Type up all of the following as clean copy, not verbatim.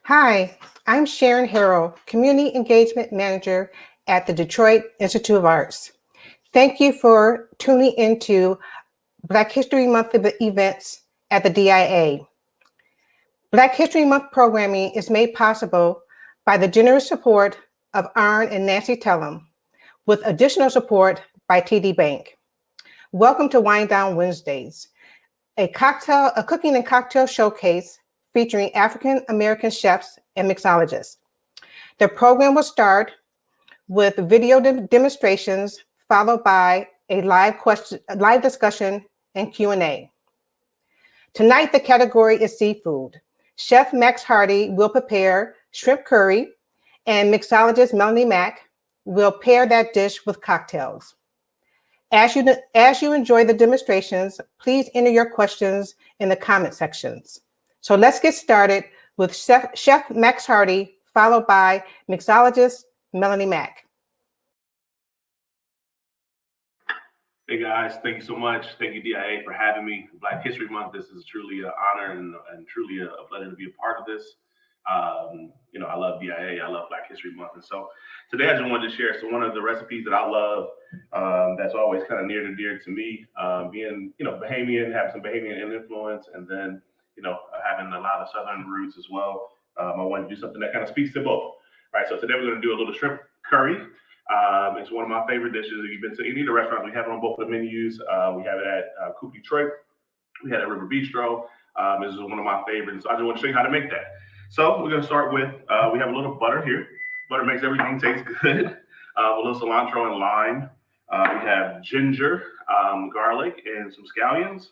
Hi, I'm Sharon Harrell, Community Engagement Manager at the Detroit Institute of Arts. Thank you for tuning into Black History Month events at the DIA. Black History Month programming is made possible by the generous support of Arn and Nancy Tellem, with additional support by TD Bank. Welcome to Wine Down Wednesdays, a cooking and cocktail showcase featuring African American chefs and mixologists. The program will start with video demonstrations, followed by a live discussion and Q&A. Tonight, the category is seafood. Chef Max Hardy will prepare shrimp curry, and mixologist Melanie Mack will pair that dish with cocktails. As you enjoy the demonstrations, please enter your questions in the comment sections. So let's get started with Chef Max Hardy, followed by mixologist Melanie Mack. Hey guys, thank you so much. Thank you DIA for having me. Black History Month, this is truly an honor and truly a pleasure to be a part of this. I love DIA, I love Black History Month. And so today I just wanted to share one of the recipes that I love that's always kind of near and dear to me, being, Bahamian, having some Bahamian influence, and then, having a lot of Southern roots as well. I wanted to do something that kind of speaks to both. Right, so today we're going to do a little shrimp curry. It's one of my favorite dishes. If you've been to any of the restaurants, we have it on both of the menus. We have it at Coop Detroit. We had it at River Bistro. This is one of my favorites. So I just want to show you how to make that. So we're going to start with, we have a little butter here. Butter makes everything taste good. A little cilantro and lime. We have ginger, garlic, and some scallions.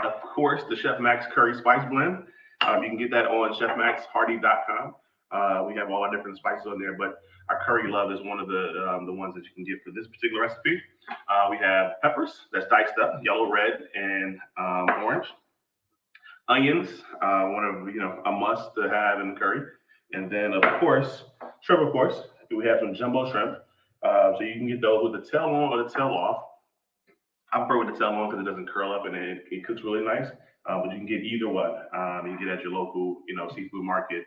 Of course, the Chef Max Curry Spice Blend. You can get that on chefmaxhardy.com. We have all our different spices on there, but our curry love is one of the ones that you can get for this particular recipe. We have peppers that's diced up, yellow, red, and orange. Onions, one of a must to have in curry. And then of course, shrimp. Of course, we have some jumbo shrimp. So you can get those with the tail on or the tail off. I prefer with the tail on because it doesn't curl up and it cooks really nice. But you can get either one. You can get at your local, seafood market.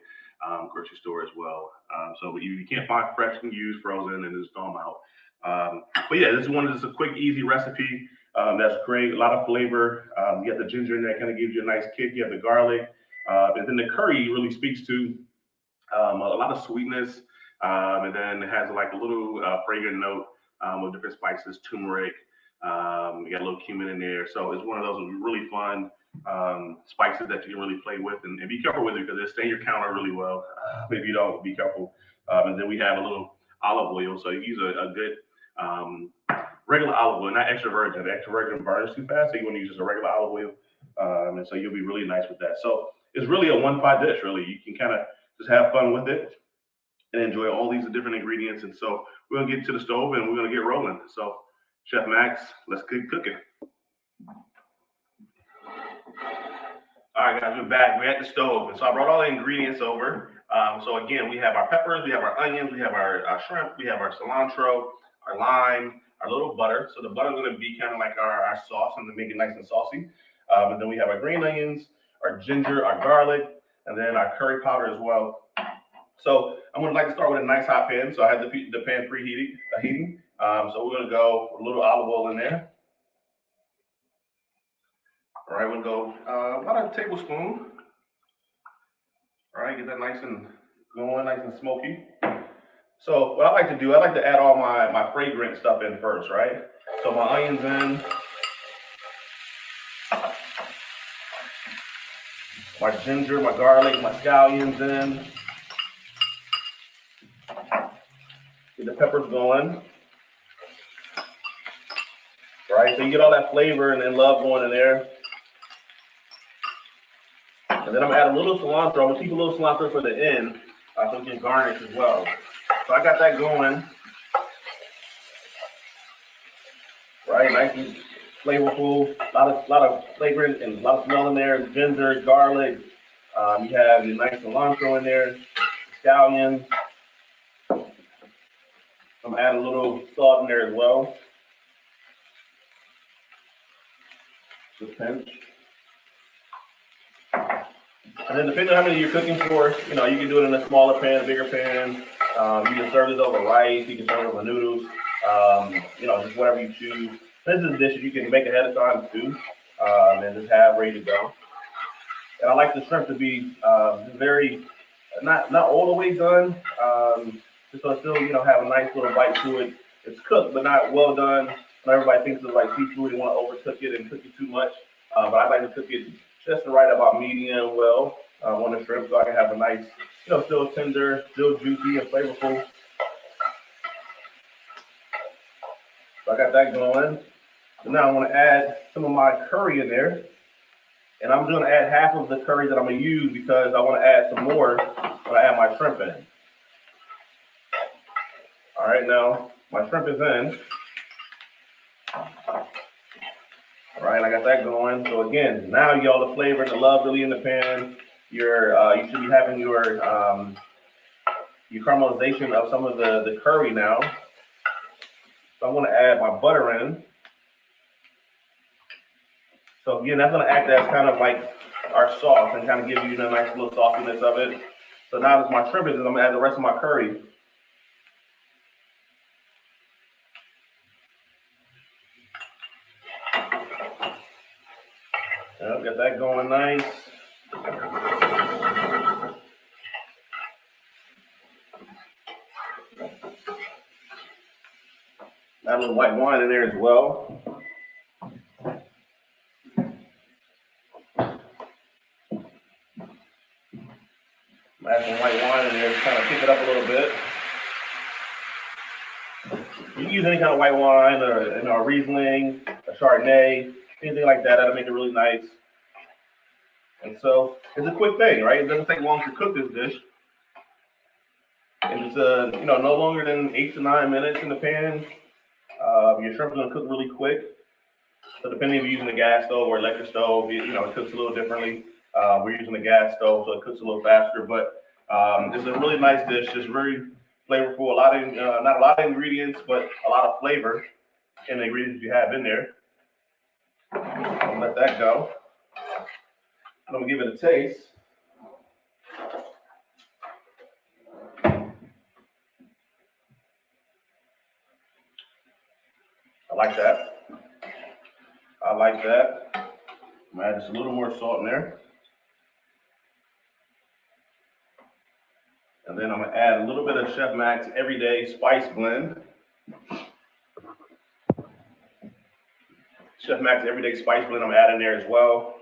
Grocery store as well. So you can't find fresh, you can use frozen and just throw them out. But yeah, this one is a quick, easy recipe. That's great, a lot of flavor. You got the ginger in there, kind of gives you a nice kick. You have the garlic. And then the curry really speaks to a lot of sweetness. And then it has like a little fragrant note with different spices, turmeric. You got a little cumin in there. So it's one of those really fun spices that you can really play with and be careful with it because they stain your counter really well. If you don't, be careful. And then we have a little olive oil. So you use a good regular olive oil, not extra virgin. The extra virgin burns too fast. So you want to use just a regular olive oil. And so you'll be really nice with that. So it's really a one-pot dish, really. You can kind of just have fun with it and enjoy all these different ingredients. And so we're going to get to the stove and we're going to get rolling. So Chef Max, let's get cooking. All right, guys, we're back. We're at the stove. And so I brought all the ingredients over. So again, we have our peppers, we have our onions, we have our shrimp, we have our cilantro, our lime, our little butter. So the butter is going to be kind of like our sauce and to make it nice and saucy. And then we have our green onions, our ginger, our garlic, and then our curry powder as well. So I'm going to like to start with a nice hot pan. So I have the pan preheating. So we're going to go with a little olive oil in there. All right, we'll go about a tablespoon. All right, get that nice and going, nice and smoky. So what I like to do, I like to add all my fragrant stuff in first, right? So my onions in, my ginger, my garlic, my scallions in. Get the peppers going. All right, so you get all that flavor and then love going in there. And then I'm gonna add a little cilantro. I'm gonna keep a little cilantro for the end, so we can garnish as well. So I got that going. Right, nice and flavorful. A lot of flavor and a lot of smell in there. Ginger, garlic. You have your nice cilantro in there. Scallions. I'm gonna add a little salt in there as well. Just pinch. And then depending on how many you're cooking for, you know, you can do it in a smaller pan, a bigger pan. You can serve this over rice. You can serve it over noodles. You know, just whatever you choose. This is a dish you can make ahead of time too, and just have ready to go. And I like the shrimp to be very not all the way done, just so it still you know have a nice little bite to it. It's cooked but not well done. Not everybody thinks it's like seafood. They want to overcook it and cook it too much, but I like to cook it just right about medium well on the shrimp, so I can have a nice, you know, still tender, still juicy and flavorful. So I got that going. So now I want to add some of my curry in there. And I'm going to add half of the curry that I'm going to use because I want to add some more when I add my shrimp in. All right, now my shrimp is in. All right, I got that going. So again, now you all the flavor and the love really in the pan. You should be having your caramelization of some of the curry now. So I'm going to add my butter in. So again, that's going to act as kind of like our sauce and kind of give you the nice little sauciness of it. So now that my shrimp is, I'm going to add the rest of my curry. Yep, got that going nice. Add a little white wine in there as well. Add some white wine in there to kind of kick it up a little bit. You can use any kind of white wine or you know, a Riesling, a Chardonnay, anything like that. That'll make it really nice. And so it's a quick thing, right? It doesn't take long to cook this dish. And it's you know, no longer than 8 to 9 minutes in the pan. Your shrimp's gonna cook really quick. So depending if you're using a gas stove or electric stove, you know, it cooks a little differently. We're using a gas stove, so it cooks a little faster. But it's a really nice dish, just very flavorful. A lot of not a lot of ingredients, but a lot of flavor in the ingredients you have in there. I'll let that go. I'm gonna give it a taste. I like that. I like that. I'm gonna add just a little more salt in there. And then I'm gonna add a little bit of Chef Mack's Everyday Spice Blend. Chef Mack's Everyday Spice Blend I'm adding there as well.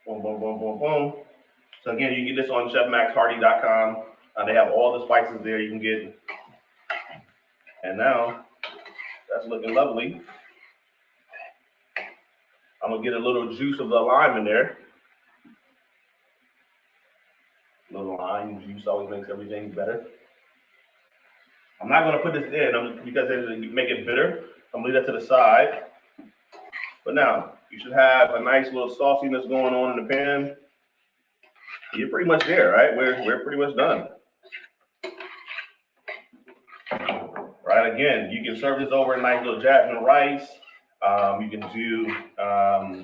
Boom, boom, boom, boom, boom. So again, you can get this on chefmaxhardy.com. They have all the spices there you can get. And now, that's looking lovely. I'm gonna get a little juice of the lime in there. A little lime juice always makes everything better. I'm not gonna put this in because it'll make it bitter. I'm gonna leave that to the side. But now, you should have a nice little sauciness going on in the pan. You're pretty much there, right? We're pretty much done. Right, again, you can serve this over a nice little Jasmine Rice. You can do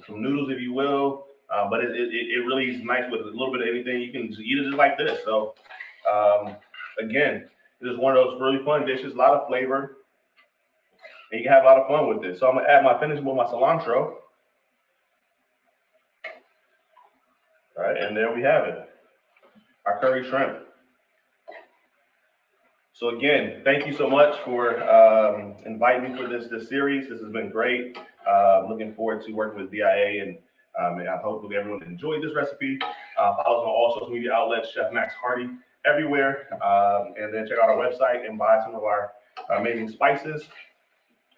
some noodles if you will, but it really is nice with a little bit of anything. You can eat it just like this. So again, this is one of those really fun dishes, a lot of flavor, and you can have a lot of fun with this. So I'm gonna add my finish with my cilantro. All right, and there we have it, our curry shrimp. So again, thank you so much for inviting me for this series. This has been great. Looking forward to working with DIA, and I hope everyone enjoyed this recipe. Follow us on all social media outlets, Chef Max Hardy, everywhere. And then check out our website and buy some of our amazing spices.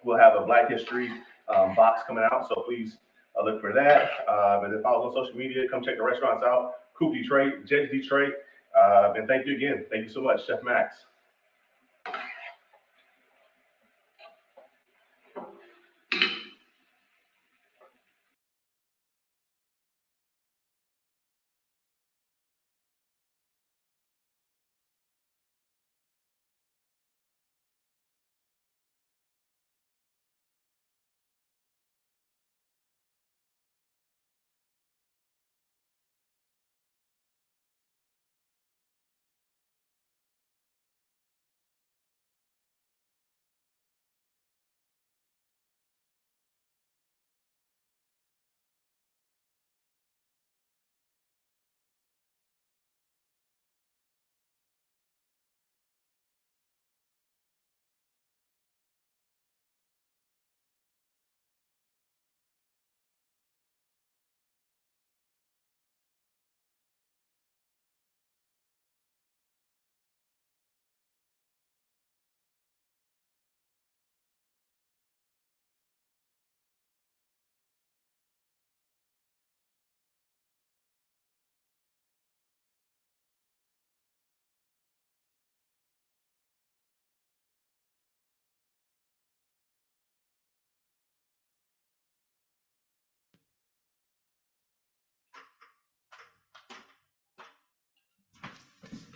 We'll have a Black History box coming out, so please look for that. And then follow us on social media. Come check the restaurants out. Coop Detroit, Jet Detroit. And thank you again. Thank you so much, Chef Max.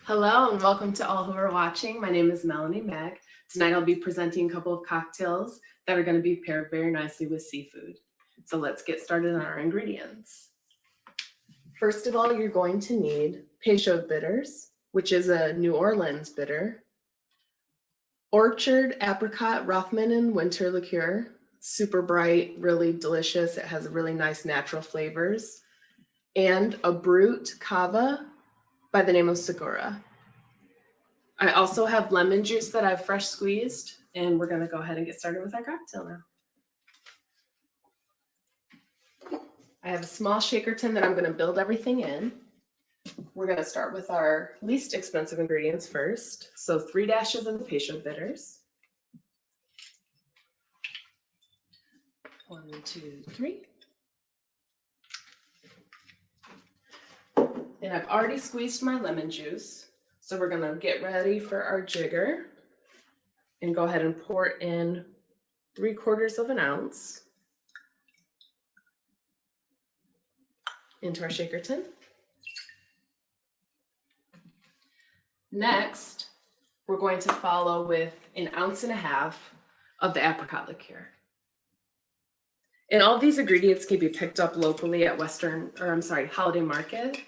Hello and welcome to all who are watching. My name is Melanie Mack. Tonight I'll be presenting a couple of cocktails that are going to be paired very nicely with seafood. So let's get started on our ingredients. First of all, you're going to need Plymouth Bitters, which is a New Orleans bitter, Orchard Apricot Rothman and Winter liqueur, super bright, really delicious. It has really nice natural flavors, and a Brut Cava by the name of Segura. I also have lemon juice that I've fresh squeezed, and we're going to go ahead and get started with our cocktail now. I have a small shaker tin that I'm going to build everything in. We're going to start with our least expensive ingredients first. So 3 dashes of the Plymouth Bitters. 1, 2, 3. And I've already squeezed my lemon juice. So we're going to get ready for our jigger and go ahead and pour in 3/4 of an ounce into our shaker tin. Next, we're going to follow with 1.5 ounces of the apricot liqueur. And all these ingredients can be picked up locally at Holiday Market.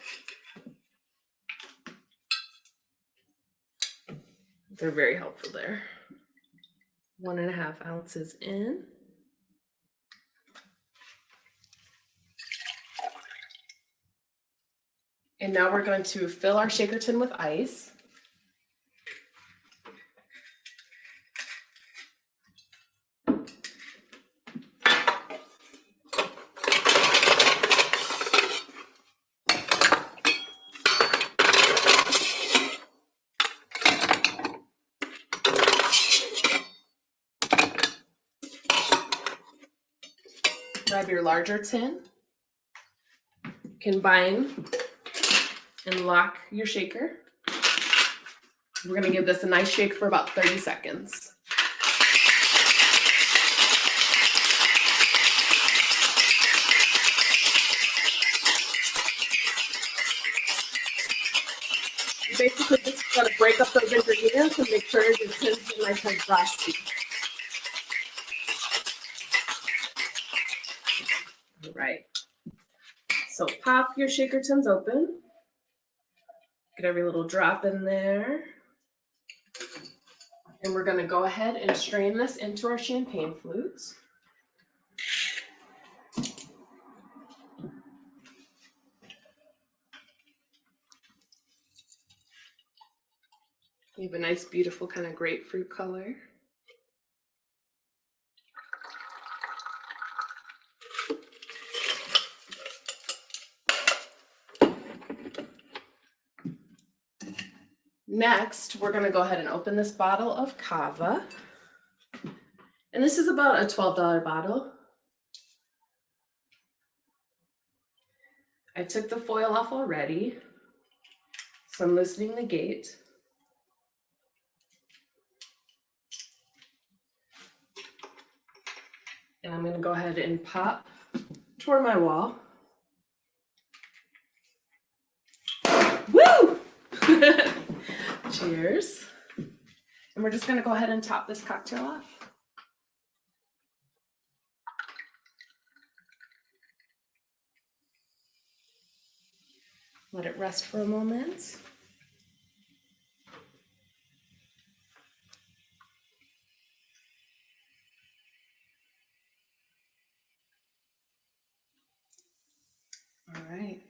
They're very helpful there. 1.5 ounces in. And now we're going to fill our shaker tin with ice. Grab your larger tin, combine and lock your shaker. We're going to give this a nice shake for about 30 seconds. You basically just got to break up those ingredients and make sure your tin's nice and frosty. All right. So pop your shaker tins open. Get every little drop in there. And we're going to go ahead and strain this into our champagne flutes. We have a nice, beautiful kind of grapefruit color. Next, we're going to go ahead and open this bottle of Cava. And this is about a $12 bottle. I took the foil off already, so I'm loosening the gate. And I'm going to go ahead and pop toward my wall. Woo! Cheers. And we're just going to go ahead and top this cocktail off. Let it rest for a moment. All right.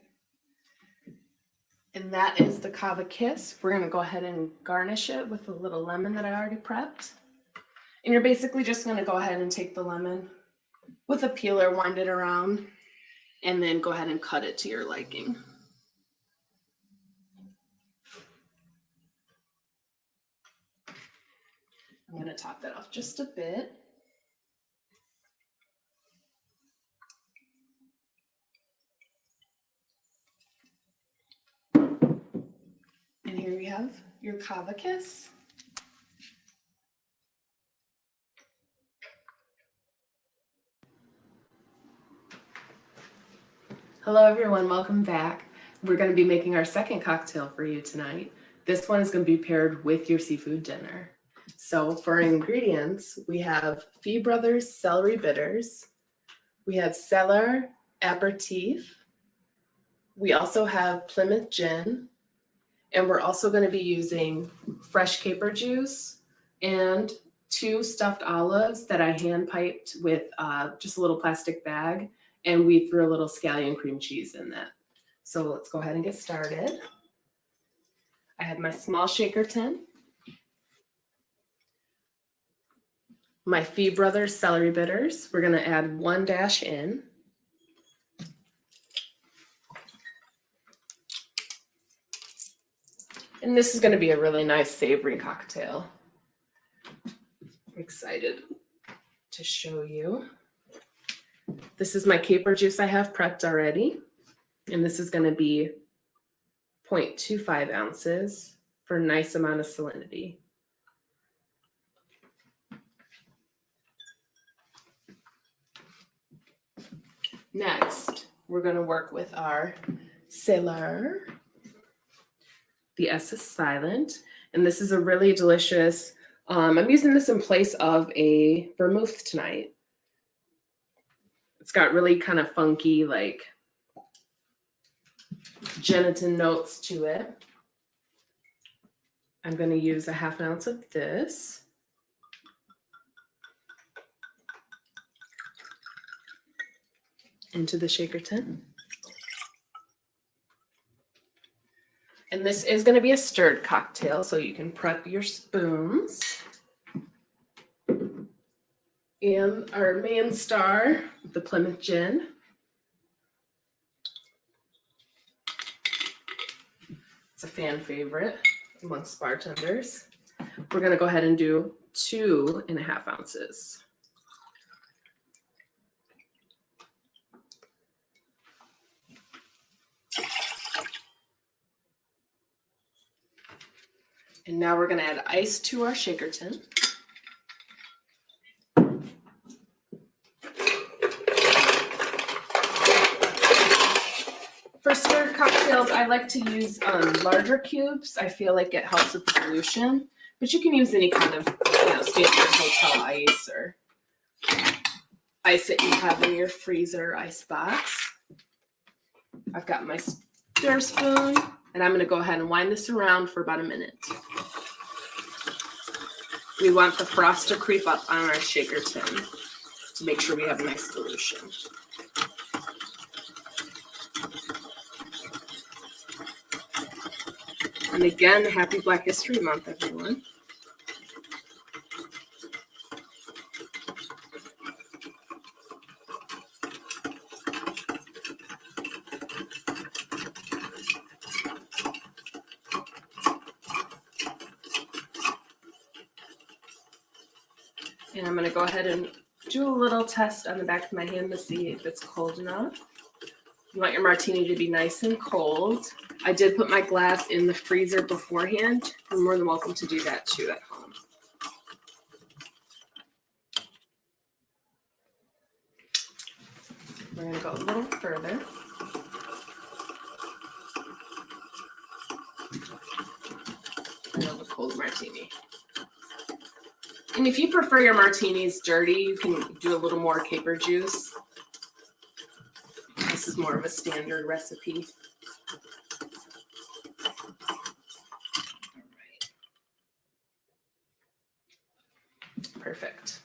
And that is the Cava Kiss. We're going to go ahead and garnish it with a little lemon that I already prepped. And you're basically just going to go ahead and take the lemon with a peeler, wind it around, and then go ahead and cut it to your liking. I'm going to top that off just a bit. And here we have your Cava Kiss. Hello everyone, welcome back. We're going to be making our second cocktail for you tonight. This one is going to be paired with your seafood dinner. So for ingredients, we have Fee Brothers Celery Bitters. We have Cellar Aperitif. We also have Plymouth Gin. And we're also going to be using fresh caper juice and 2 stuffed olives that I hand piped with just a little plastic bag. And we threw a little scallion cream cheese in that. So let's go ahead and get started. I have my small shaker tin, my Fee Brothers Celery Bitters. We're going to add 1 dash in. And this is going to be a really nice savory cocktail. I'm excited to show you. This is my caper juice I have prepped already. And this is going to be 0.25 ounces for a nice amount of salinity. Next, we're going to work with our Cellar. The S is silent. And this is a really delicious, I'm using this in place of a vermouth tonight. It's got really kind of funky, like gelatin notes to it. I'm going to use a 1/2 ounce of this. Into the shaker tin. And this is going to be a stirred cocktail, so you can prep your spoons. And our main star, the Plymouth Gin. It's a fan favorite amongst bartenders. We're going to go ahead and do 2.5 ounces. And now we're going to add ice to our shaker tin. For stir cocktails, I like to use larger cubes. I feel like it helps with the dilution, but you can use any kind of standard hotel ice or ice that you have in your freezer ice box. I've got my stir spoon, and I'm going to go ahead and wind this around for about a minute. We want the frost to creep up on our shaker tin to make sure we have a nice dilution. And again, happy Black History Month, everyone. And I'm going to go ahead and do a little test on the back of my hand to see if it's cold enough. You want your martini to be nice and cold. I did put my glass in the freezer beforehand. You're more than welcome to do that too at home. We're going to go a little further. I love a cold martini. And if you prefer your martinis dirty, you can do a little more caper juice. This is more of a standard recipe. All right. Perfect.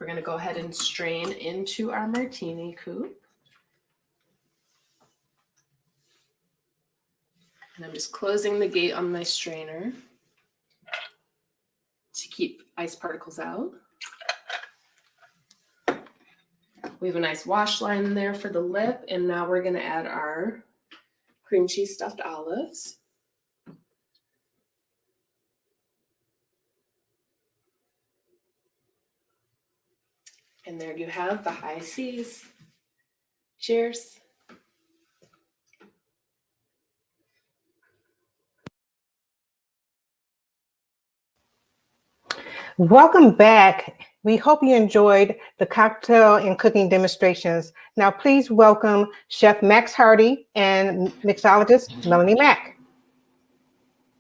We're going to go ahead and strain into our martini coupe. And I'm just closing the gate on my strainer to keep ice particles out. We have a nice wash line in there for the lip, and now we're going to add our cream cheese stuffed olives. And there you have the high seas. Cheers. Welcome back. We hope you enjoyed the cocktail and cooking demonstrations. Now, please welcome Chef Max Hardy and mixologist Melanie Mack.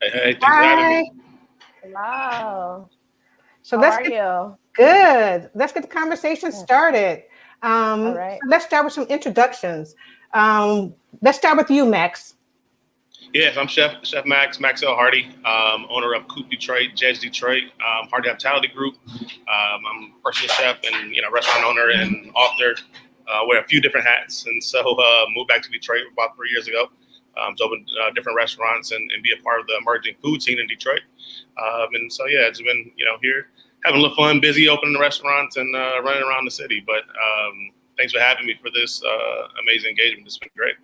Hey, thanks for having Hi. me. Hello. So How are you? good. Let's get the conversation started. All right. Let's start with some introductions. Let's start with you, Max. Yes, I'm Chef Max Maxwell Hardy, owner of Coop Detroit, Jed's Detroit, Hardy Hospitality Group. I'm a personal chef and restaurant owner and author. Wear a few different hats, and so moved back to Detroit about 3 years ago to open different restaurants and be a part of the emerging food scene in Detroit. And so it's been here having a little fun, busy opening restaurants and running around the city. But thanks for having me for this amazing engagement. It's been great.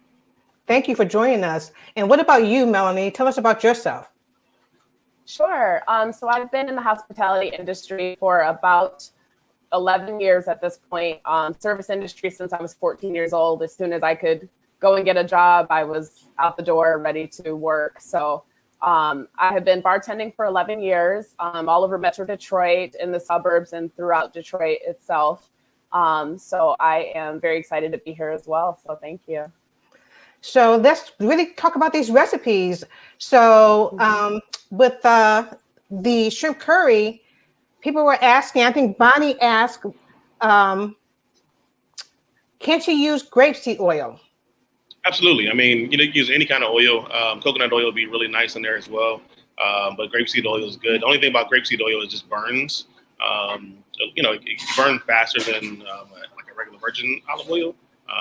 Thank you for joining us. And what about you, Melanie? Tell us about yourself. Sure. So I've been in the hospitality industry for about 11 years at this point. Service industry since I was 14 years old. As soon as I could go and get a job, I was out the door ready to work. So I have been bartending for 11 years, all over Metro Detroit, in the suburbs and throughout Detroit itself. So I am very excited to be here as well. So thank you. So let's really talk about these recipes. So with the shrimp curry, people were asking, I think Bonnie asked, can't you use grapeseed oil? Absolutely. I mean, you can use any kind of oil. Coconut oil would be really nice in there as well. But grapeseed oil is good. The only thing about grapeseed oil is it just burns. It burns faster than like a regular virgin olive oil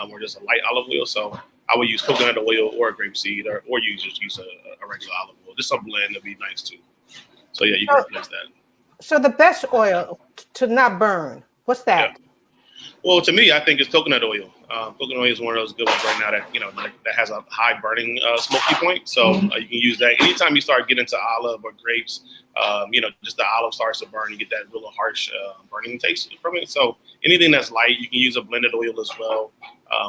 or just a light olive oil. So I would use coconut oil or grapeseed, or you just use a regular olive oil. Just a blend would be nice too. So you can replace that. So the best oil to not burn, what's that? Yeah. Well, to me, I think it's coconut oil. Coconut oil is one of those good ones right now that has a high burning smoky point. So you can use that. Anytime you start getting into olive or grapes, just the olive starts to burn. You get that real harsh burning taste from it. So anything that's light, you can use a blended oil as well.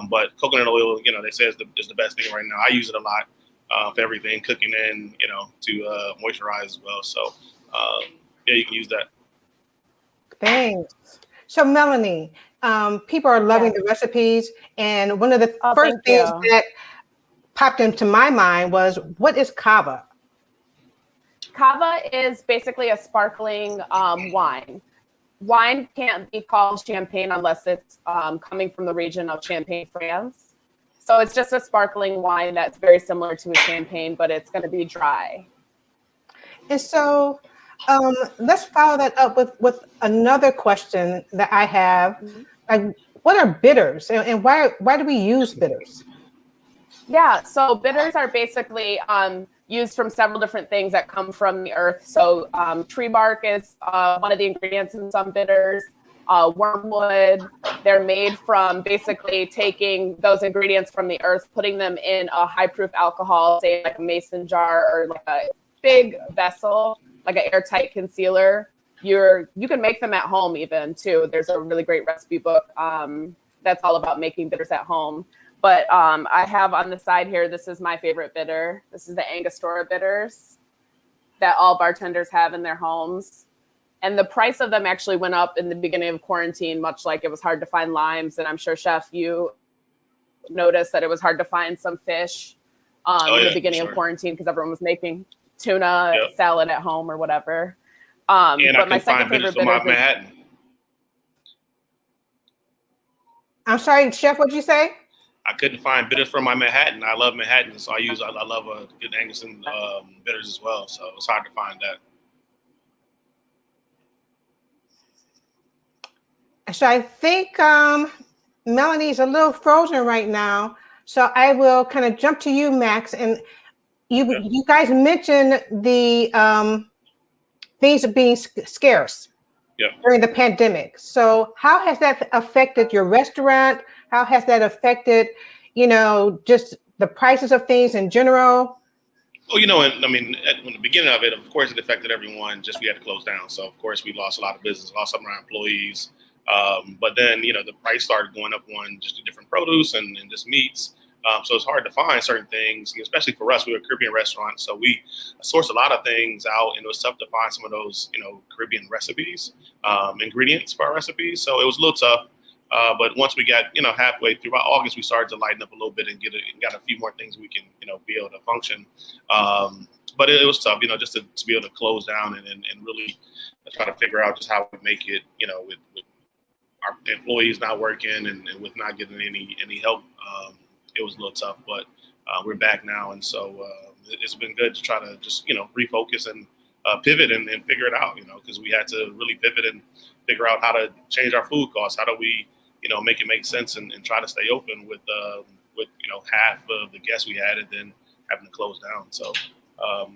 But coconut oil, they say is the best thing right now. I use it a lot for everything, cooking in, to moisturize as well. So you can use that. Thanks. So Melanie, people are loving the recipes, and one of the first things that popped into my mind was, what is Cava? Cava is basically a sparkling wine. Wine can't be called champagne unless it's coming from the region of Champagne, France. So it's just a sparkling wine that's very similar to a champagne, but it's going to be dry. And so let's follow that up with another question that I have. Like, what are bitters, and why do we use bitters? Yeah, so bitters are basically used from several different things that come from the earth. So tree bark is one of the ingredients in some bitters. Wormwood, they're made from basically taking those ingredients from the earth, putting them in a high proof alcohol, say like a mason jar or like a big vessel, like an airtight concealer. You can make them at home even too. There's a really great recipe book that's all about making bitters at home. But I have on the side here, this is my favorite bitter. This is the Angostura Bitters that all bartenders have in their homes. And the price of them actually went up in the beginning of quarantine, much like it was hard to find limes. And I'm sure, Chef, you noticed that it was hard to find some fish in the beginning of quarantine because everyone was making tuna salad at home or whatever. And but my second favorite bitter is Manhattan. I'm sorry, Chef, what'd you say? I couldn't find bitters for my Manhattan. I love Manhattan, so I love a good Angus bitters as well. So it's hard to find that. So I think Melanie's a little frozen right now. So I will kind of jump to you, Max. And you guys mentioned the things being scarce during the pandemic. So how has that affected your restaurant? How has that affected, just the prices of things in general? Well, at the beginning of it, of course, it affected everyone. Just we had to close down. So, of course, we lost a lot of business, lost some of our employees. But then, the price started going up on just the different produce and just meats. So it's hard to find certain things, especially for us. We're a Caribbean restaurant, so we source a lot of things out, and it was tough to find some of those, Caribbean recipes, ingredients for our recipes. So it was a little tough. But once we got, halfway through, by August, we started to lighten up a little bit and got a few more things we can, be able to function. But it was tough, just to be able to close down and really try to figure out just how we make it, with our employees not working and with not getting any help. It was a little tough, but we're back now. And so it's been good to try to just, refocus and pivot and figure it out, because we had to really pivot and figure out how to change our food costs. How do we, make it make sense and try to stay open with half of the guests we had and then having to close down. So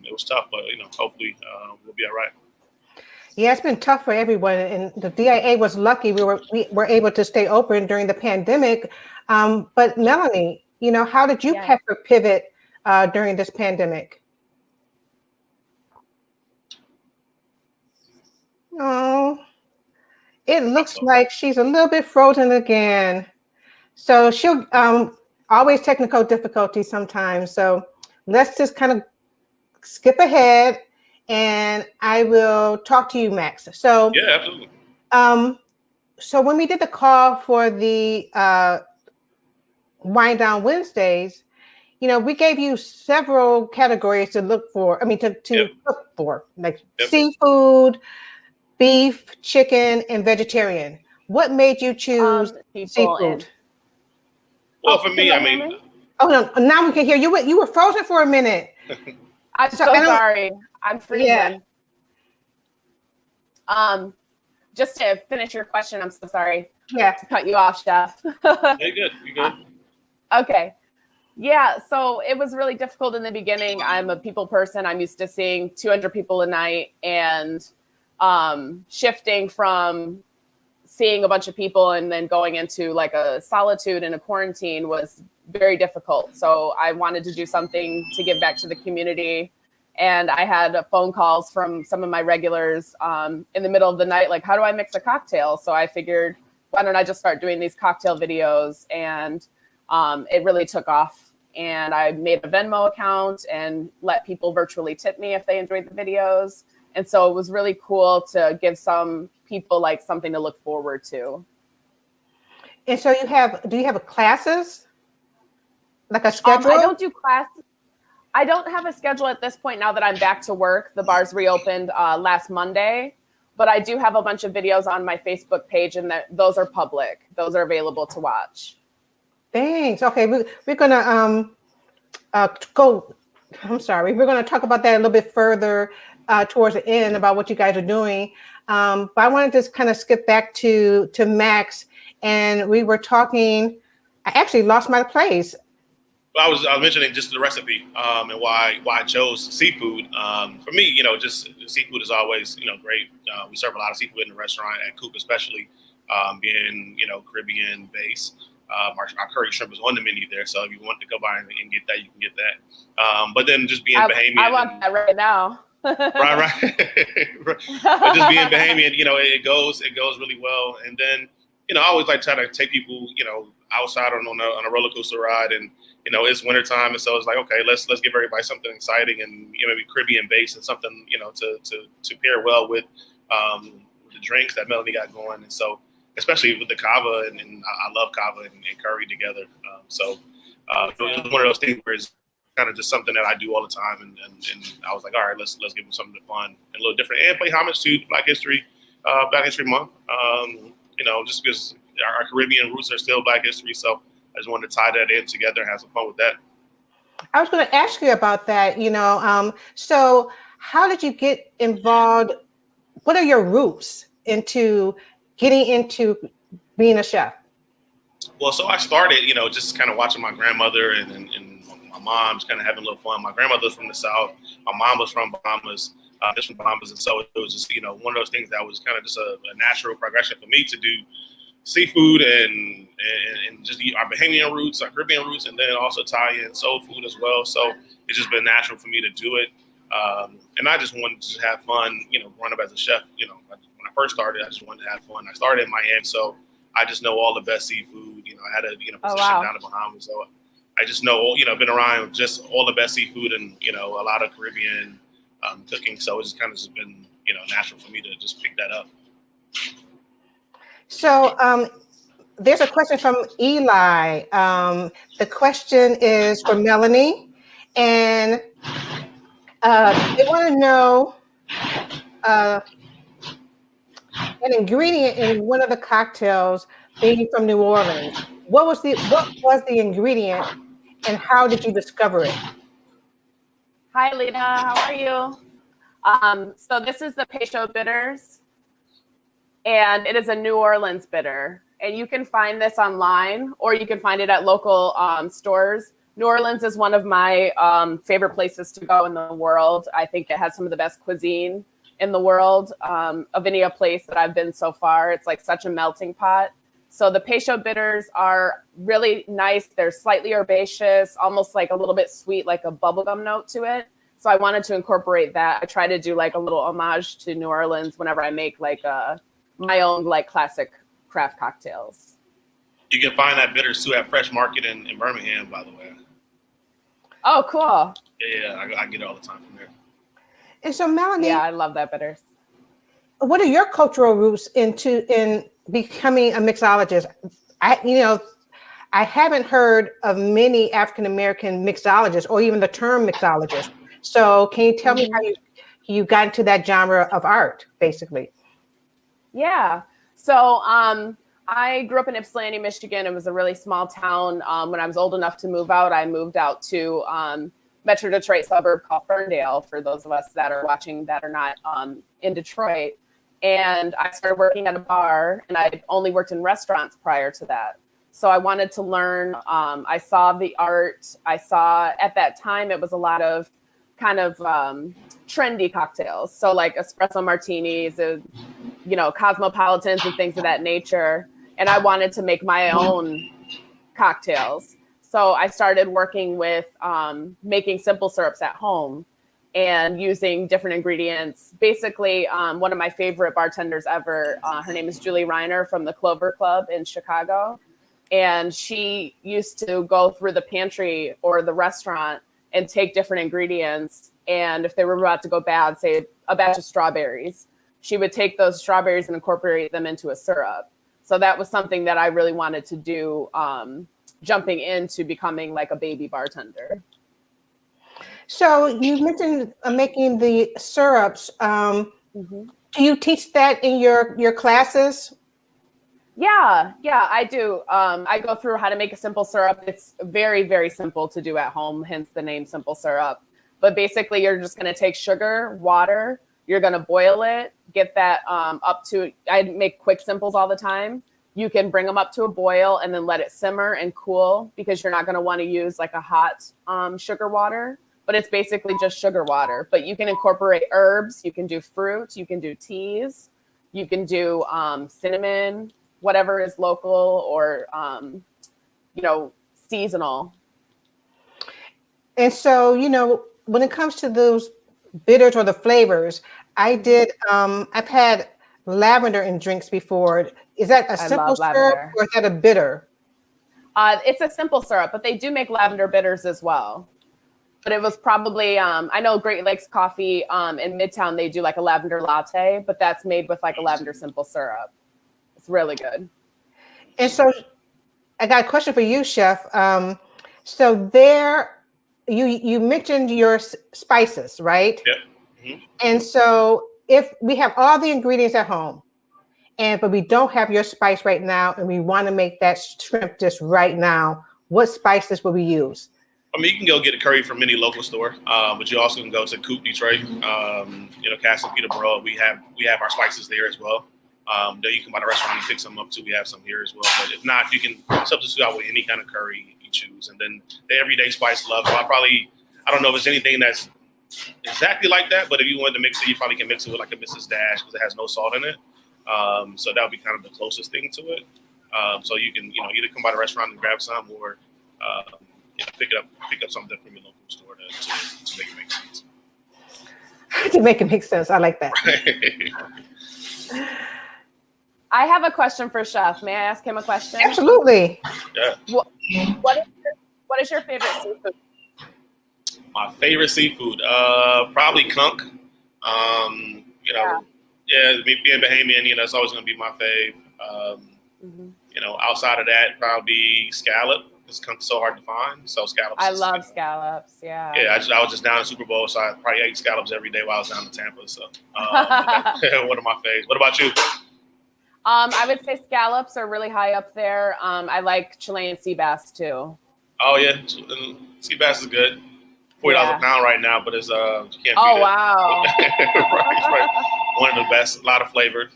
it was tough, but, hopefully we'll be all right. Yeah, it's been tough for everyone, and the DIA was lucky we were able to stay open during the pandemic. But Melanie, how did you have to pivot during this pandemic? Oh, it looks like she's a little bit frozen again. So she'll always technical difficulties sometimes. So let's just kind of skip ahead, and I will talk to you, Max. So yeah, absolutely. So when we did the call for the Wind Down Wednesdays, we gave you several categories to look for. I mean, to look for, like seafood, beef, chicken, and vegetarian. What made you choose seafood? Well, for me, I mean. Oh no! Now we can hear you. You were frozen for a minute. I'm so sorry. I'm freezing. Yeah. Just to finish your question, I'm so sorry. Yeah. To cut you off, Chef. You're good. You're good. Okay. Yeah. So it was really difficult in the beginning. I'm a people person. I'm used to seeing 200 people a night, and shifting from seeing a bunch of people and then going into like a solitude and a quarantine was very difficult. So I wanted to do something to give back to the community. And I had phone calls from some of my regulars in the middle of the night, like, how do I mix a cocktail? So I figured, why don't I just start doing these cocktail videos? And it really took off. And I made a Venmo account and let people virtually tip me if they enjoyed the videos. And so it was really cool to give some people like something to look forward to. And so do you have classes? Like a schedule? I don't do classes. I don't have a schedule at this point now that I'm back to work. The bars reopened last Monday, but I do have a bunch of videos on my Facebook page, and those are public. Those are available to watch. Thanks. Okay, we're gonna go. I'm sorry. We're gonna talk about that a little bit further towards the end about what you guys are doing. But I wanted to just kind of skip back to Max, and we were talking. I actually lost my place. Well, I was mentioning just the recipe and why I chose seafood. For me, just seafood is always, great. We serve a lot of seafood in the restaurant at Coop, especially being, Caribbean based. Our curry shrimp is on the menu there. So if you want to go by and get that, you can get that. But then just being Bahamian. I want that right now. right. But just being Bahamian, it goes really well. And then, I always like try to take people, outside on a roller coaster ride, and it's wintertime, and so it's like, okay, let's give everybody something exciting and maybe Caribbean based and something to pair well with the drinks that Melanie got going. And so especially with the Cava, and I love Cava and curry together. So it was one of those things where it's kind of just something that I do all the time, and I was like, all right, let's give them something fun and a little different, and play homage to Black History Month. Just because our Caribbean roots are still Black history. So I just wanted to tie that in together and have some fun with that. I was going to ask you about that, so how did you get involved? What are your roots into getting into being a chef? Well, so I started, just kind of watching my grandmother and my mom, just kind of having a little fun. My grandmother's from the South. My mom was from Bahamas. From Bahamas. And so it was just, one of those things that was kind of just a natural progression for me to do seafood and just eat our Bahamian roots, our Caribbean roots, and then also Italian soul food as well. So it's just been natural for me to do it. And I just wanted to just have fun, growing up as a chef. When I first started, I just wanted to have fun. I started in Miami, so I just know all the best seafood. I had a position down in Bahamas, so I just know, been around just all the best seafood and, a lot of Caribbean cooking. So it's kind of just been, natural for me to just pick that up. So there's a question from Eli. The question is for Melanie, and they want to know an ingredient in one of the cocktails being from New Orleans. What was the ingredient, and how did you discover it? Hi, Lena. How are you? So this is the Peychaud Bitters, and it is a New Orleans bitter. And you can find this online, or you can find it at local stores. New Orleans is one of my favorite places to go in the world. I think it has some of the best cuisine in the world of any place that I've been so far. It's like such a melting pot. So the Peychaud bitters are really nice. They're slightly herbaceous, almost like a little bit sweet, like a bubblegum note to it. So I wanted to incorporate that. I try to do like a little homage to New Orleans whenever I make like my own like classic craft cocktails. You can find that bitters too at Fresh Market in Birmingham, by the way. Oh, cool. Yeah, I get it all the time from there. And so, Melanie, Yeah, I love that bitters. what are your cultural roots in becoming a mixologist? I haven't heard of many African American mixologists, or even the term mixologist. So can you tell me how you got into that genre of art, basically? Yeah. So I grew up in Ypsilanti, Michigan. It was a really small town. When I was old enough to move out, I moved out to Metro Detroit suburb called Ferndale, for those of us that are watching that are not in Detroit. And I started working at a bar, and I'd only worked in restaurants prior to that. So I wanted to learn. I saw the art. I saw at that time it was a lot of kind of trendy cocktails. So like espresso martinis, cosmopolitans and things of that nature. And I wanted to make my own cocktails. So I started working with making simple syrups at home and using different ingredients. Basically, one of my favorite bartenders ever, her name is Julie Reiner from the Clover Club in Chicago. And she used to go through the pantry or the restaurant and take different ingredients. And if they were about to go bad, say a batch of strawberries, she would take those strawberries and incorporate them into a syrup. So that was something that I really wanted to do, jumping into becoming like a baby bartender. So you mentioned making the syrups. Do you teach that in your classes? Yeah, I do. I go through how to make a simple syrup. It's very, very simple to do at home, hence the name simple syrup. But basically, you're just going to take sugar, water, you're going to boil it, get that up to, I make quick simples all the time. You can bring them up to a boil and then let it simmer and cool, because you're not going to want to use like a hot sugar water, but it's basically just sugar water. But you can incorporate herbs, you can do fruit, you can do teas, you can do cinnamon, whatever is local or, seasonal. And so, when it comes to those bitters or the flavors, I've had lavender in drinks before. Is that a simple syrup or is that a bitter? It's a simple syrup, but they do make lavender bitters as well. But it was probably, I know Great Lakes Coffee in Midtown, they do like a lavender latte, but that's made with like a lavender simple syrup. It's really good. And so I got a question for you, Chef. So there, you mentioned your spices, right? Yep. Mm-hmm. And so if we have all the ingredients at home, but we don't have your spice right now, and we want to make that shrimp dish right now, what spices will we use? I mean, you can go get a curry from any local store, but you also can go to Coop Detroit, Castle Peterborough. We have our spices there as well. Then you can buy the restaurant and pick some up too. We have some here as well. But if not, you can substitute out with any kind of curry you choose. And then the everyday spice level, I don't know if there's anything that's exactly like that, but if you wanted to mix it, you probably can mix it with like a Mrs. Dash because it has no salt in it. So that would be kind of the closest thing to it. So you can, either come by the restaurant and grab some or pick up something from your local store to make it make sense. To make it make sense. I like that. I have a question for Chef. May I ask him a question? Absolutely. Yeah. What is What is your favorite seafood? My favorite seafood, probably conch. Me being Bahamian, it's always going to be my fave. Outside of that, probably scallop. It's so hard to find, so scallops. I love scallops. Yeah. Yeah, I was just down in Super Bowl, so I probably ate scallops every day while I was down in Tampa. So, one of my faves. What about you? I would say scallops are really high up there. I like Chilean sea bass too. Oh yeah, sea bass is good. $40 a pound right now, but it's you can't beat it. Oh wow! right. One of the best. A lot of flavor.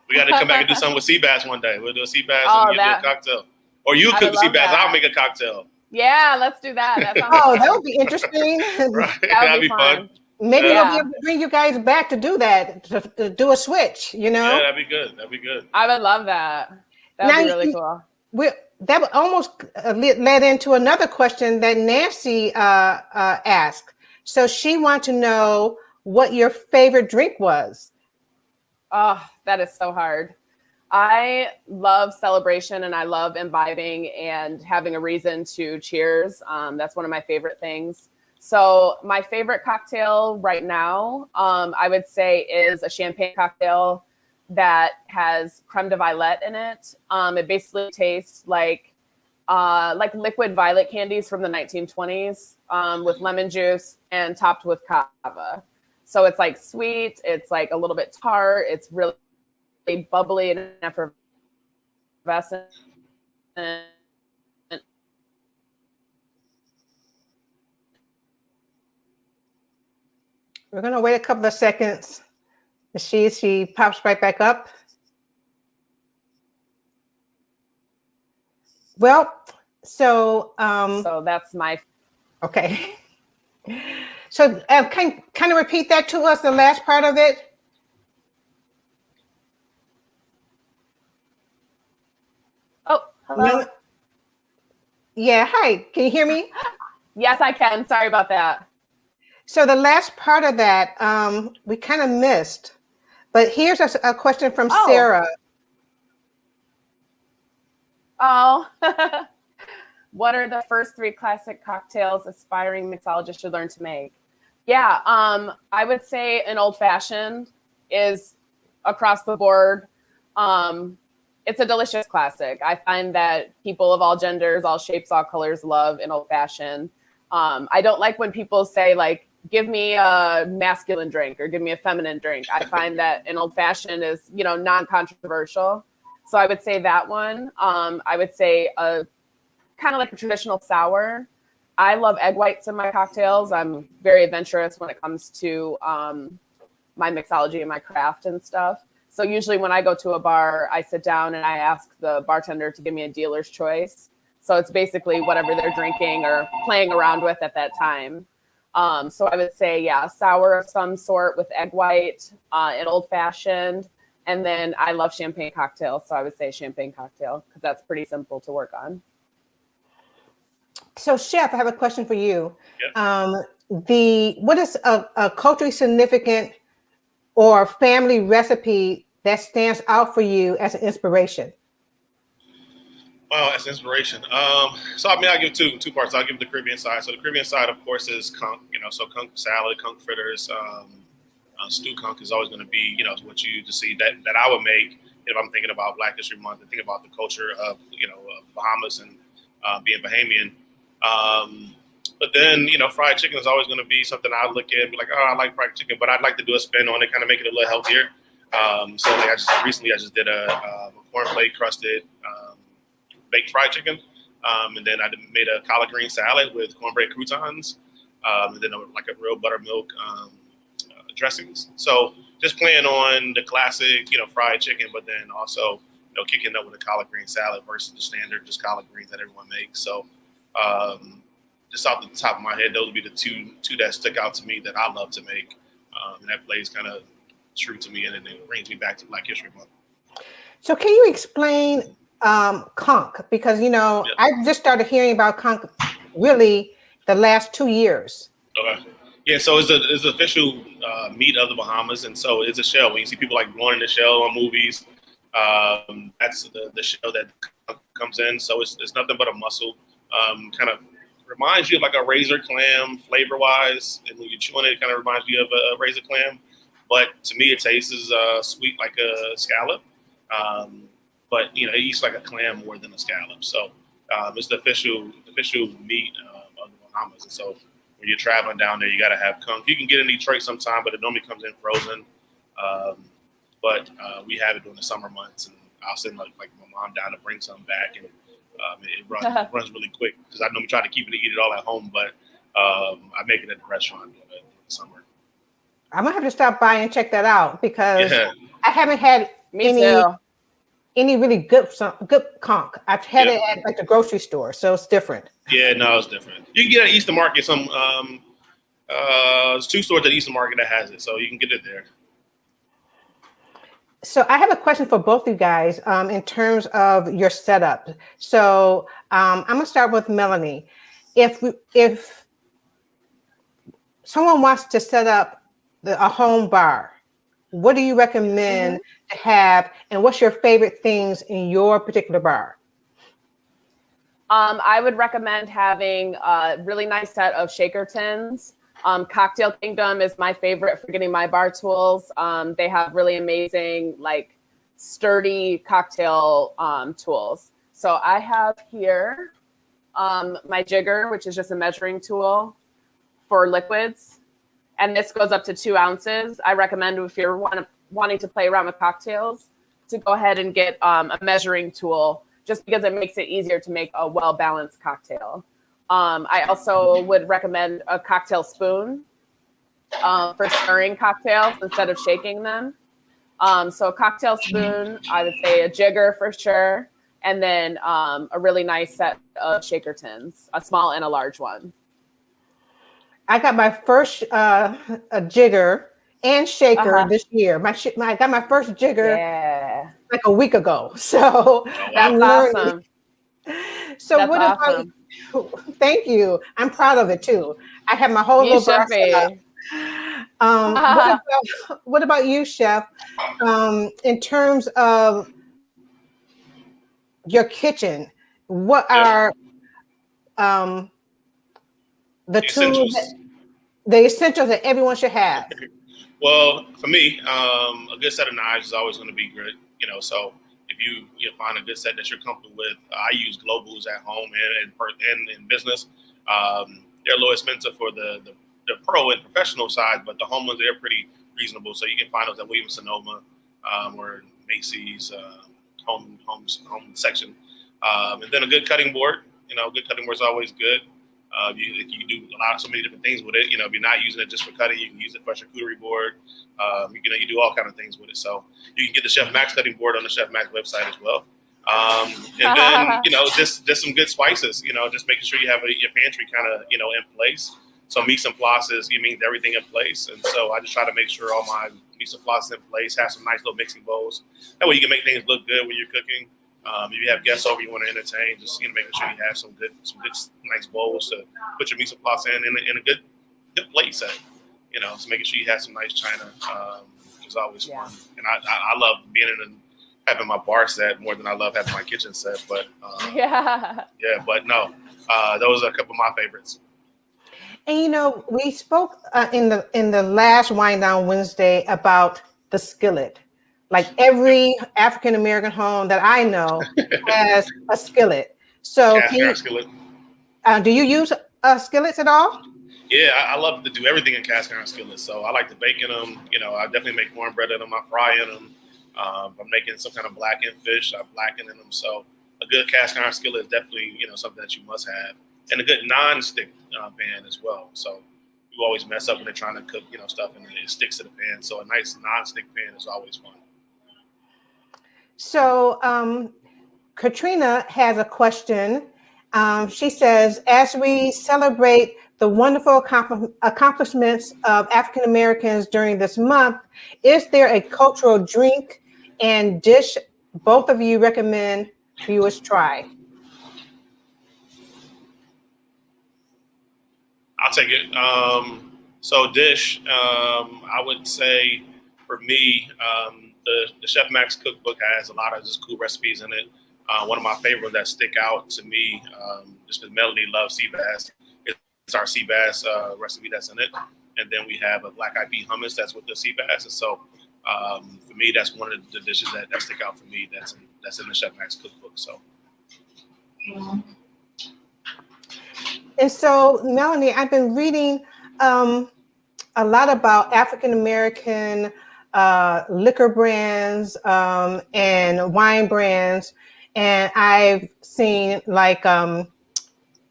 We got to come back and do something with sea bass one day. We'll do a sea bass and you do a cocktail, or you cook the sea bass. I'll make a cocktail. Yeah, let's do that. That would be interesting. Right. That'd be fun. Maybe we'll be able to bring you guys back to do that, to do a switch, Yeah, that'd be good. I would love that. That'd be really cool. That almost led into another question that Nancy asked. So she wanted to know what your favorite drink was. Oh, that is so hard. I love celebration and I love imbibing and having a reason to cheers. That's one of my favorite things. So my favorite cocktail right now, I would say, is a champagne cocktail that has creme de violet in it. It basically tastes like liquid violet candies from the 1920s with lemon juice and topped with cava. So it's like sweet, it's like a little bit tart, it's really bubbly and effervescent. We're going to wait a couple of seconds. She pops right back up. Well, so that's my okay. So kind of repeat that to us, the last part of it. Oh, hello. No. Yeah, hi. Can you hear me? Yes, I can. Sorry about that. So the last part of that, we kind of missed. But here's a question from Sarah. Oh, what are the first 3 classic cocktails aspiring mixologists should learn to make? Yeah, I would say an old fashioned is across the board. It's a delicious classic. I find that people of all genders, all shapes, all colors love an old fashioned. I don't like when people say like, give me a masculine drink or give me a feminine drink. I find that an old fashioned is, non-controversial. So I would say that one. I would say a kind of like a traditional sour. I love egg whites in my cocktails. I'm very adventurous when it comes to my mixology and my craft and stuff. So usually when I go to a bar, I sit down and I ask the bartender to give me a dealer's choice. So it's basically whatever they're drinking or playing around with at that time. So I would say, sour of some sort with egg white, an old fashioned. And then I love champagne cocktails. So I would say champagne cocktail because that's pretty simple to work on. So Chef, I have a question for you. Yep. What is a culturally significant or family recipe that stands out for you as an inspiration? Well, as inspiration. So I'll give two parts. I'll give the Caribbean side. So the Caribbean side, of course, is conch. So conch salad, conch fritters, stew conch is always going to be, what you just see that I would make if I'm thinking about Black History Month and thinking about the culture of, Bahamas and being Bahamian. But then, fried chicken is always going to be something I look at and be like, oh, I like fried chicken, but I'd like to do a spin on it, kind of make it a little healthier. So like I just did a corn flake crusted baked fried chicken. And then I made a collard green salad with cornbread croutons. And then like a real buttermilk dressings. So just playing on the classic, fried chicken, but then also, kicking up with a collard green salad versus the standard just collard greens that everyone makes. So just off the top of my head, those would be the two that stick out to me that I love to make. And that plays kind of true to me, and it brings me back to Black History Month. So can you explain conch? Because, I just started hearing about conch really the last 2 years. Okay. Yeah, so it's the official meat of the Bahamas, and so it's a shell. When you see people like blowing the shell on movies, that's the shell that comes in. So it's nothing but a muscle, kind of reminds you of like a razor clam flavor wise, and when you're chewing it, it kind of reminds you of a razor clam. But to me, it tastes sweet like a scallop. But it eats like a clam more than a scallop. So it's the official meat of the Bahamas. And so when you're traveling down there, you got to have conch. You can get it in Detroit sometime, but it normally comes in frozen. But we have it during the summer months, and I'll send like my mom down to bring some back, and it runs really quick because I normally try to keep it and eat it all at home, but I make it at the restaurant during the summer. I'm gonna have to stop by and check that out because Yeah. I haven't had any really good conch. I've had it at like the grocery store, so it's different. Yeah, no, it's different. You can get it at Eastern Market. There's 2 stores at Eastern Market that has it, so you can get it there. So I have a question for both you guys in terms of your setup. So I'm gonna start with Melanie. If someone wants to set up a home bar, what do you recommend to have, and what's your favorite things in your particular bar? I would recommend having a really nice set of shaker tins. Cocktail Kingdom is my favorite for getting my bar tools. They have really amazing, like sturdy cocktail tools. So I have here my jigger, which is just a measuring tool for liquids. And this goes up to 2 ounces. I recommend if you're wanting to play around with cocktails to go ahead and get a measuring tool, just because it makes it easier to make a well-balanced cocktail. I also would recommend a cocktail spoon for stirring cocktails instead of shaking them. So a cocktail spoon, I would say a jigger for sure, and then a really nice set of shaker tins, a small and a large one. I got my first a jigger and shaker this year. I got my first jigger like a week ago. So that's awesome. So that's what awesome. about? Thank you. I'm proud of it too. I have my whole little bar set up. What about you, Chef? In terms of your kitchen, what are the tools, the essentials that everyone should have? Well, for me, a good set of knives is always going to be good. So if you find a good set that you're comfortable with, I use globals at home and in business. They're a little expensive for the pro and professional side, but the home ones, they're pretty reasonable. So you can find those at Williams Sonoma or Macy's home section. And then a good cutting board. Good cutting board is always good. You do so many different things with it. If you're not using it just for cutting, you can use it for a charcuterie board. You do all kind of things with it. So you can get the Chef Mack's cutting board on the Chef Mack's website as well. And then just some good spices. Just making sure you have your pantry kind of in place. So mise en place means everything in place. And so I just try to make sure all my mise en place is in place. Have some nice little mixing bowls. That way you can make things look good when you're cooking. If you have guests over, you want to entertain, just making sure you have some good nice bowls to put your mise en place in a good plate set. So making sure you have some nice china is always fun. And I love being having my bar set more than I love having my kitchen set. But but no, those are a couple of my favorites. And we spoke in the last Wind Down Wednesday about the skillet. Like every African American home that I know has a skillet. So skillet. Do you use skillets at all? Yeah, I love to do everything in cast iron skillets. So I like to bake in them. I definitely make cornbread in them. I fry in them. If I'm making some kind of blackened fish, I blacken in them. So a good cast iron skillet is definitely something that you must have, and a good non-stick pan as well. So you always mess up when they're trying to cook stuff and it sticks to the pan. So a nice non-stick pan is always fun. So Katrina has a question. She says, as we celebrate the wonderful accomplishments of African Americans during this month, is there a cultural drink and dish both of you recommend viewers try? I'll take it. So dish, I would say for me, the Chef Mack's cookbook has a lot of just cool recipes in it. One of my favorites that stick out to me, just because Melanie loves sea bass, It's our sea bass recipe that's in it. And then we have a black eyed pea hummus that's with the sea bass. And so for me, that's one of the dishes that stick out for me that's in the Chef Max cookbook. So. And so, Melanie, I've been reading a lot about African American liquor brands and wine brands, and I've seen like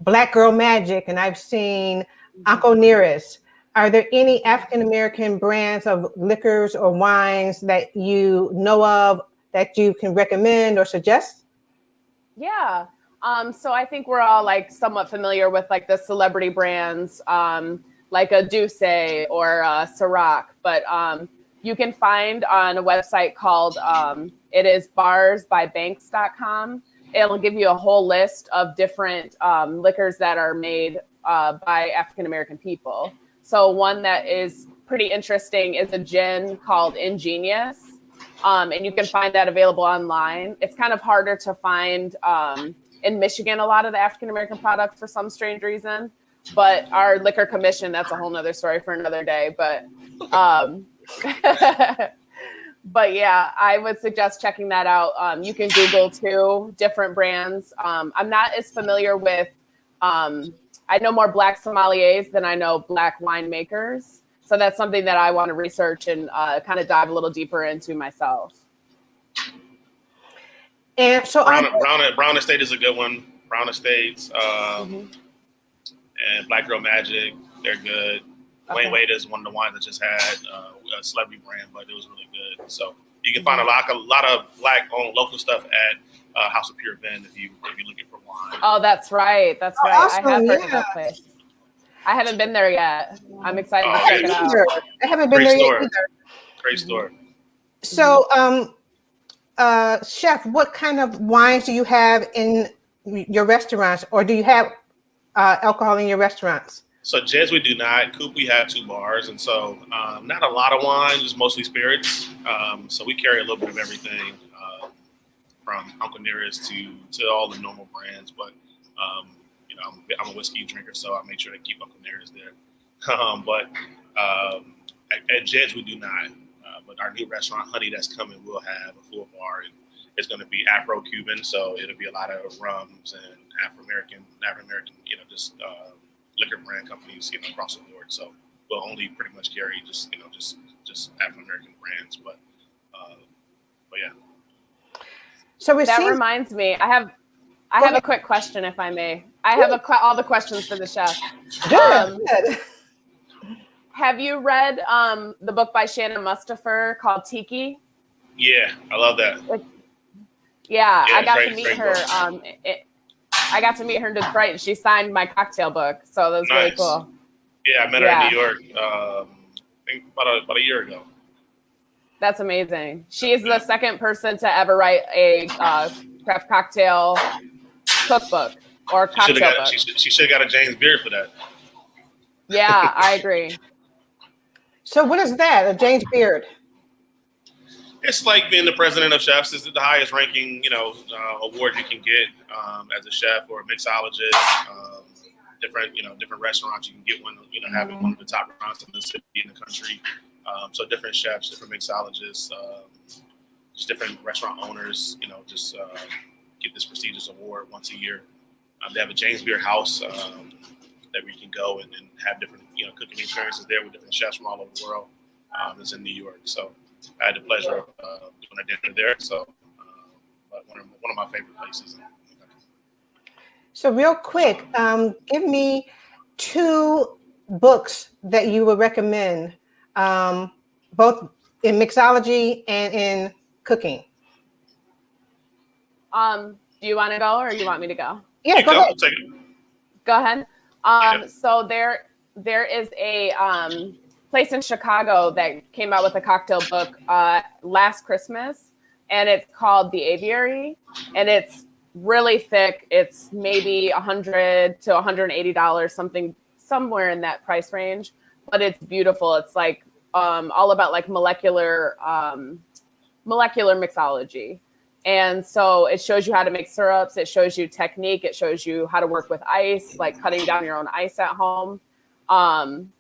Black Girl Magic, and I've seen Uncle Nearest. Are there any African American brands of liquors or wines that you know of that you can recommend or suggest? Yeah. So I think we're all like somewhat familiar with like the celebrity brands, like a Douce or Ciroc, but you can find on a website called it is barsbybanks.com. It'll give you a whole list of different liquors that are made by African American people. So one that is pretty interesting is a gin called Ingenious, and you can find that available online. It's kind of harder to find in Michigan, a lot of the African American products for some strange reason. But our liquor commission, that's a whole nother story for another day. But but yeah, I would suggest checking that out. You can Google too, different brands. I'm not as familiar with, I know more black sommeliers than I know black winemakers. So that's something that I want to research and kind of dive a little deeper into myself. And so Brown Estate is a good one. Brown Estates and Black Girl Magic, they're good. Wayne Wade is one of the wines that just had a celebrity brand, but it was really good. So you can find a lot of Black-owned local stuff at House of Pure Vin if you're looking for wine. Oh, that's right. That's right. Awesome, I have heard of that place. I haven't been there yet. I'm excited to check it out. I haven't been there yet either. Great store. So, Chef, what kind of wines do you have in your restaurants, or do you have alcohol in your restaurants? So Jez, we do not. Coop, we have 2 bars, and so not a lot of wine, just mostly spirits. So we carry a little bit of everything, from Uncle Nearest to all the normal brands. But you know, I'm a whiskey drinker, so I make sure to keep Uncle Nearest there. But at Jez, we do not. But our new restaurant, Honey, that's coming, will have a full bar, and it's going to be Afro-Cuban, so it'll be a lot of rums and Afro-American, you know, just liquor brand companies, you know, across the board. So we'll only pretty much carry just Afro-American brands, but yeah. So that reminds me, I have a quick question, if I may. I have all the questions for the chef. Good. Have you read the book by Shannon Mustapher called Tiki? Yeah, I love that. Yeah, I got to meet her. I got to meet her in Detroit, and she signed my cocktail book, so that was really cool. Yeah, I met her in New York. I think about a year ago. That's amazing. She is the second person to ever write a craft cocktail cookbook or cocktail book. She should have got a James Beard for that. Yeah, I agree. So what is that, a James Beard? It's like being the president of chefs. It's the highest ranking, you know, award you can get as a chef or a mixologist. Different restaurants you can get one. You know, having one of the top restaurants in the city in the country. So different chefs, different mixologists, just different restaurant owners. You know, just get this prestigious award once a year. They have a James Beard house that we can go and have different, you know, cooking experiences there with different chefs from all over the world. It's in New York, so I had the pleasure of doing a dinner there. So, one of my favorite places. So real quick, give me 2 books that you would recommend, both in mixology and in cooking. Do you want to go or you want me to go? Yeah, go ahead. Go ahead. So there is a place in Chicago that came out with a cocktail book last Christmas, and it's called The Aviary, and it's really thick. It's maybe $100 to $180, somewhere in that price range, but it's beautiful. It's like all about like molecular mixology. And so it shows you how to make syrups. It shows you technique. It shows you how to work with ice, like cutting down your own ice at home.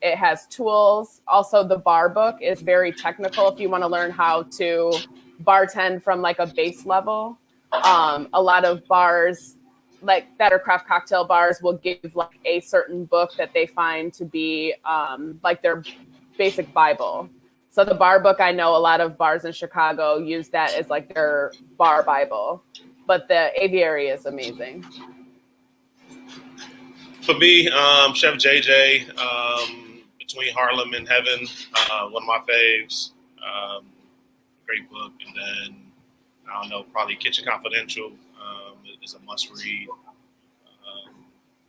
It has tools. Also, the bar book is very technical if you want to learn how to bartend from like a base level. A lot of bars like that are craft cocktail bars will give like a certain book that they find to be like their basic Bible. So the bar book, I know a lot of bars in Chicago use that as like their bar Bible, but the aviary is amazing. For me, Chef JJ, Between Harlem and Heaven, one of my faves. Great book. And then, I don't know, probably Kitchen Confidential is a must read.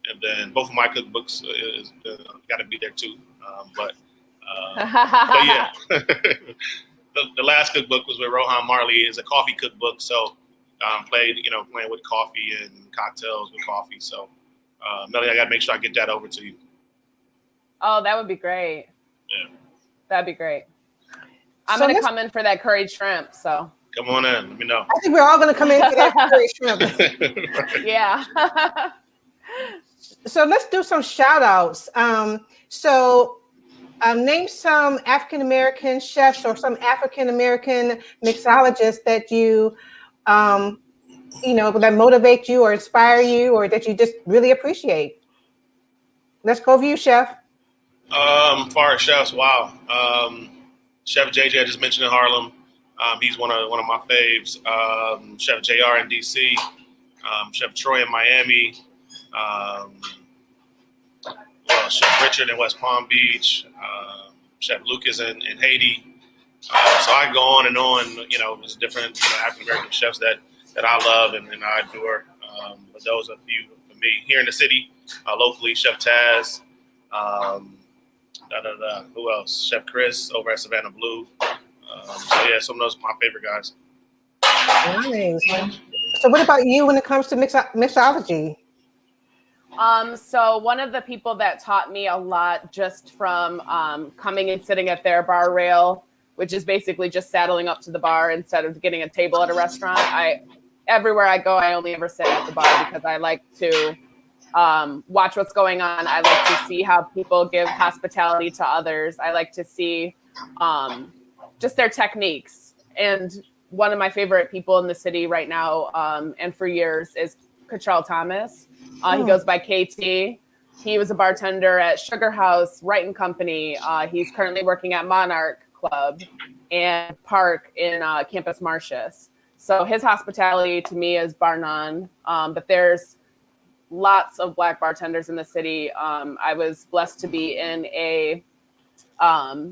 And then both of my cookbooks got to be there too. But yeah, the last cookbook was with Rohan Marley. Is a coffee cookbook. So playing with coffee and cocktails with coffee. So Melanie, I got to make sure I get that over to you. Oh, that would be great. Yeah. That'd be great. I'm So going to come in for that curried shrimp. So come on in. Let me know. I think we're all going to come in for that curry shrimp. yeah. So let's do some shout outs. Name some African-American chefs or some African-American mixologists that you, that motivate you or inspire you or that you just really appreciate. Let's go with you, Chef. Far as chefs, wow. Chef JJ I just mentioned in Harlem. He's one of my faves. Chef JR in DC. Chef Troy in Miami. Chef Richard in West Palm Beach. Chef Lucas in Haiti. So I can go on and on. There's different African American chefs that I love and I adore. But those are a few for me. Here in the city, locally, Chef Taz. Who else? Chef Chris over at Savannah Blue. Some of those are my favorite guys. Nice. So what about you when it comes to mixology? So one of the people that taught me a lot just from coming and sitting at their bar rail, which is basically just saddling up to the bar instead of getting a table at a restaurant. Everywhere I go, I only ever sit at the bar because I like to watch what's going on. I like to see how people give hospitality to others. I like to see just their techniques. And one of my favorite people in the city right now and for years is Cottrell Thomas. He goes by KT. He was a bartender at Sugar House, Wright and Company. He's currently working at Monarch Club and Park in Campus Martius. So his hospitality to me is bar none. But there's lots of Black bartenders in the city. I was blessed to be in a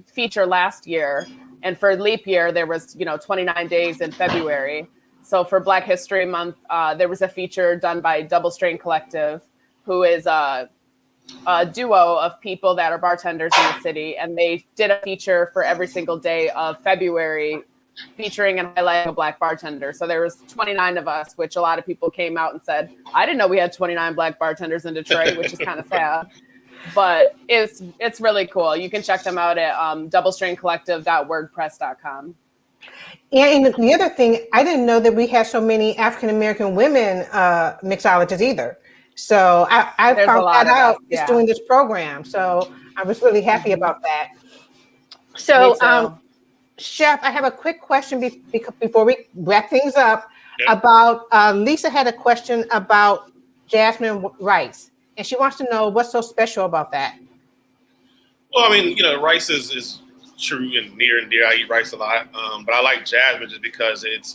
feature last year. And for leap year, there was 29 days in February. So for Black History Month, there was a feature done by Double Strain Collective, who is a duo of people that are bartenders in the city. And they did a feature for every single day of February featuring and highlighting a Black bartender. So there was 29 of us, which a lot of people came out and said, I didn't know we had 29 Black bartenders in Detroit, which is kind of sad. But it's really cool. You can check them out at doublestraincollective.wordpress.com. And the other thing, I didn't know that we had so many African-American women mixologists either. So I found that out just doing this program. So I was really happy about that. So, Chef, I have a quick question before we wrap things up about Lisa had a question about Jasmine Rice, and she wants to know what's so special about that. Well, I mean, rice is true and near and dear. I eat rice a lot, but I like Jasmine just because it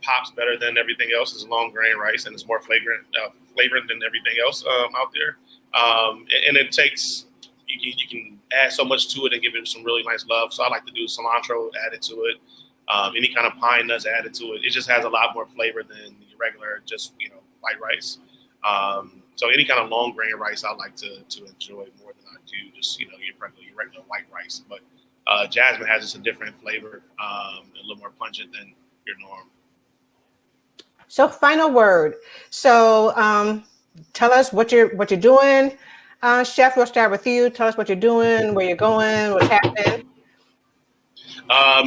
pops better than everything else. It's long grain rice and it's more flavored than everything else out there. And it takes you can add so much to it and give it some really nice love. So I like to do cilantro added to it, any kind of pine nuts added to it. It just has a lot more flavor than your regular just white rice. So any kind of long grain rice I like to enjoy more than I do just your regular white rice. But Jasmine has just a different flavor, a little more pungent than your norm. So final word. So tell us what you're doing. Chef, we'll start with you. Tell us what you're doing, where you're going, what's happening.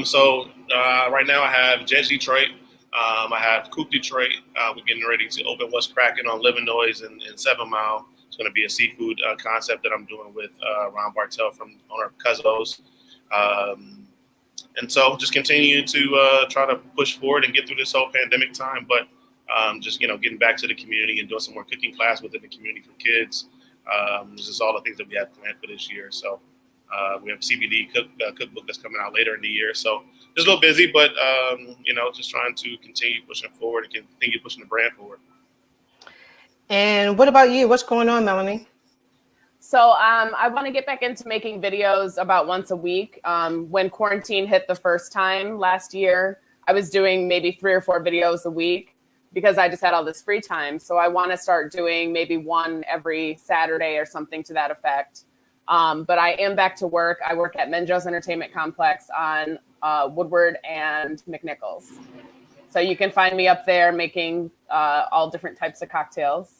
So right now I have Jedge Detroit. I have Coop Detroit. We're getting ready to open What's Cracking on Livernois in 7 Mile. It's going to be a seafood concept that I'm doing with Ron Bartel from owner of Cuzzo's. And so just continue to try to push forward and get through this whole pandemic time. But just, getting back to the community and doing some more cooking class within the community for kids. This is all the things that we have planned for this year. So we have a CBD cookbook that's coming out later in the year. So just a little busy, but, just trying to continue pushing forward and continue pushing the brand forward. And what about you? What's going on, Melanie? So I want to get back into making videos about once a week. When quarantine hit the first time last year, I was doing maybe 3 or 4 videos a week because I just had all this free time. So I want to start doing maybe one every Saturday or something to that effect. But I am back to work. I work at Menjo's Entertainment Complex on Woodward and McNichols. So you can find me up there making all different types of cocktails.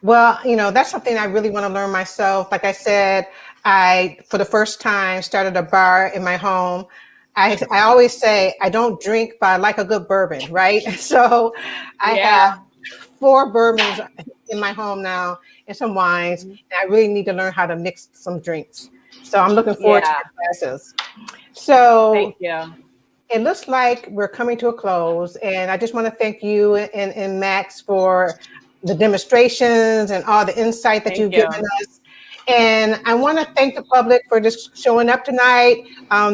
Well, that's something I really want to learn myself. Like I said, I, for the first time, started a bar in my home. I always say I don't drink, but I like a good bourbon, right? So I have 4 bourbons in my home now and some wines. And I really need to learn how to mix some drinks. So I'm looking forward to your classes. So thank you. It looks like we're coming to a close. And I just want to thank you and Max for the demonstrations and all the insight that you've given us. And I want to thank the public for just showing up tonight.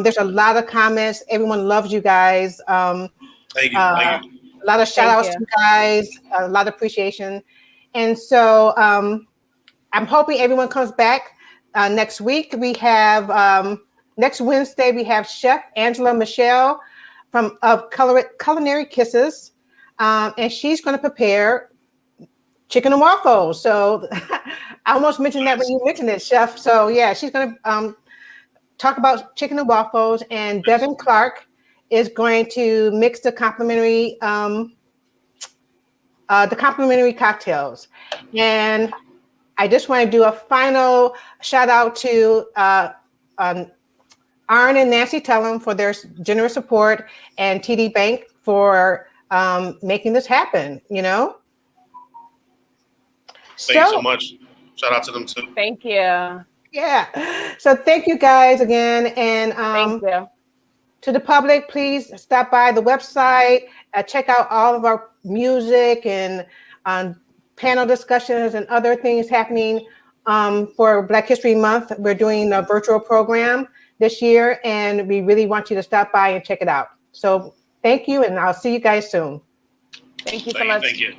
There's a lot of comments. Everyone loves you guys. Thank you. A lot of shout outs to you guys, a lot of appreciation. And so I'm hoping everyone comes back next week. We have next Wednesday, we have Chef Angela Michelle of Culinary Kisses. And she's going to prepare chicken and waffles. So I almost mentioned that when you mentioned it, Chef. So yeah, she's going to talk about chicken and waffles, and Devin Clark is going to mix the complimentary cocktails. And I just want to do a final shout out to Arn and Nancy Tellem for their generous support, and TD Bank for making this happen, Thank you so much. Shout out to them too. Thank you. Yeah. So thank you guys again. And thank you. To the public, please stop by the website, check out all of our music and panel discussions and other things happening for Black History Month. We're doing a virtual program this year, and we really want you to stop by and check it out. So thank you, and I'll see you guys soon. Thank you so much. Thank you.